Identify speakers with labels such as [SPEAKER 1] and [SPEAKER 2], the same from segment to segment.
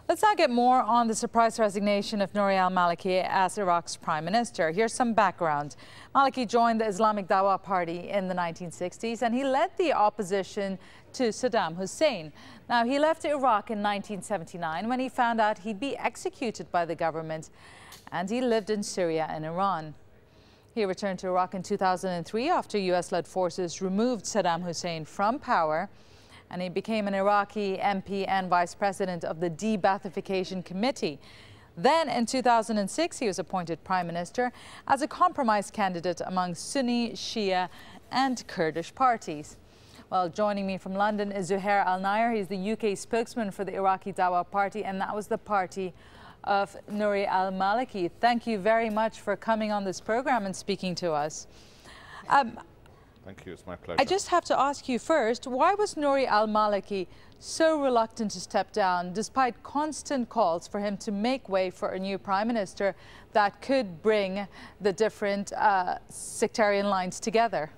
[SPEAKER 1] Let's now get more on the surprise resignation of Nouri al-Maliki as Iraq's prime minister. Here's some background. Maliki joined the Islamic Dawah Party in the 1960s and he led the opposition to Saddam Hussein. Now, he left Iraq in 1979 when he found out he'd be executed by the government, and he lived in Syria and Iran. He returned to Iraq in 2003 after US-led forces removed Saddam Hussein from power, and he became an Iraqi MP and vice president of the De-Baathification Committee. Then in 2006, he was appointed prime minister as a compromise candidate among Sunni, Shia and Kurdish parties. Well, joining me from London is Zuhair Al-Nair. He's the UK spokesman for the Iraqi Dawah Party, and that was the party of Nouri al-Maliki. Thank you very much for coming on this program and speaking to us.
[SPEAKER 2] Thank you, it's my pleasure.
[SPEAKER 1] I just have to ask you first, why was Nouri al-Maliki so reluctant to step down despite constant calls for him to make way for a new prime minister that could bring the different sectarian lines together?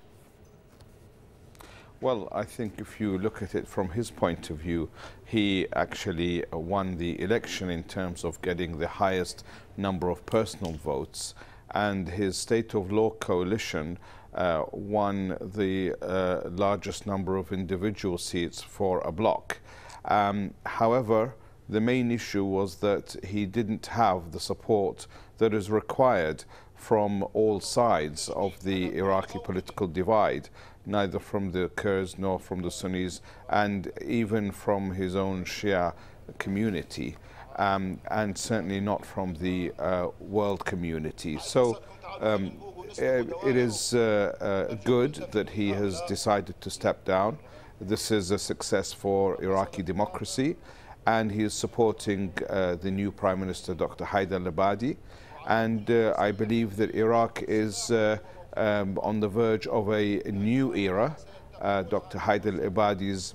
[SPEAKER 2] Well, I think if you look at it from his point of view, he actually won the election in terms of getting the highest number of personal votes, and his State of Law coalition won the largest number of individual seats for a bloc. However, the main issue was that he didn't have the support that is required from all sides of the Iraqi political divide, neither from the Kurds nor from the Sunnis, and even from his own Shia community, and certainly not from the world community. So it is good that he has decided to step down. This is a success for Iraqi democracy, and he is supporting the new Prime Minister, Dr. Haider al-Abadi. And I believe that Iraq is on the verge of a new era. Dr. Haider al-Abadi's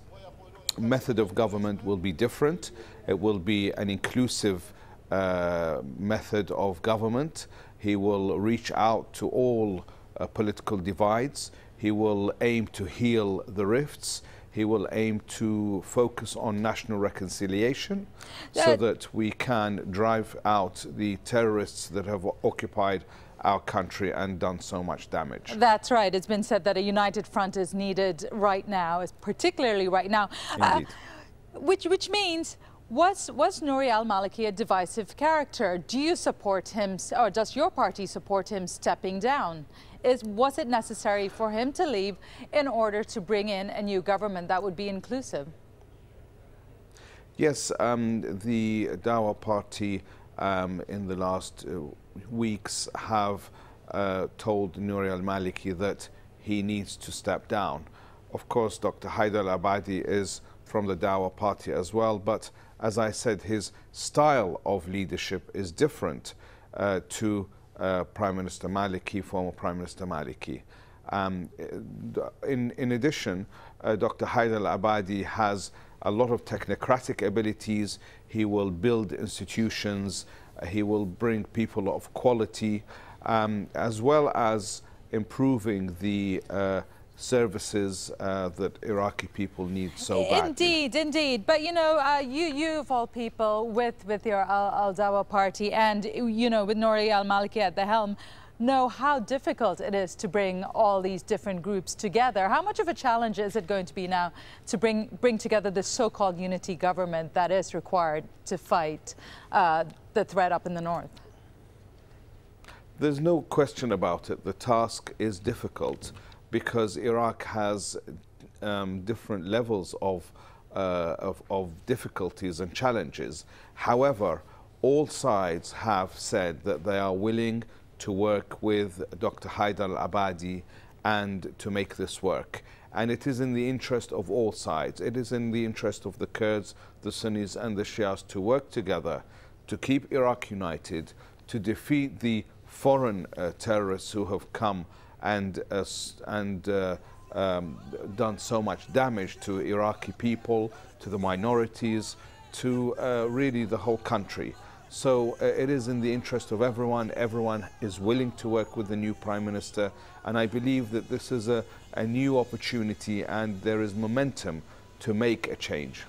[SPEAKER 2] method of government will be different. It will be an inclusive method of government. He will reach out to all political divides. He will aim to heal the rifts. He will aim to focus on national reconciliation so that we can drive out the terrorists that have occupied our country and done so much damage.
[SPEAKER 1] That's right. It's been said that a united front is needed right now, particularly right now.
[SPEAKER 2] Indeed.
[SPEAKER 1] Which means, was Nouri al-Maliki a divisive character? Do you support him, or does your party support him stepping down? Was it necessary for him to leave in order to bring in a new government that would be inclusive?
[SPEAKER 2] Yes, the Dawah Party in the last weeks have told Nouri al-Maliki that he needs to step down. Of course, Dr. Haider al-Abadi is from the Dawah Party as well, but as I said, his style of leadership is different to Prime Minister Maliki, former Prime Minister Maliki. In addition, Dr. Haider al-Abadi has a lot of technocratic abilities. He will build institutions, he will bring people of quality, as well as improving the services that Iraqi people need so badly.
[SPEAKER 1] Indeed, indeed. But you know, you of all people, with your al-Dawah Party and you know, with Nouri al-Maliki at the helm, know how difficult it is to bring all these different groups together. How much of a challenge is it going to be now to bring together this so-called unity government that is required to fight the threat up in the north?
[SPEAKER 2] There's no question about it. The task is difficult, because Iraq has different levels of difficulties and challenges. However, all sides have said that they are willing to work with Dr. Haider al-Abadi and to make this work. And it is in the interest of all sides. It is in the interest of the Kurds, the Sunnis and the Shias to work together to keep Iraq united, to defeat the foreign terrorists who have come and done so much damage to Iraqi people, to the minorities, to really the whole country. So it is in the interest of everyone. Everyone is willing to work with the new Prime Minister, and I believe that this is a new opportunity and there is momentum to make a change.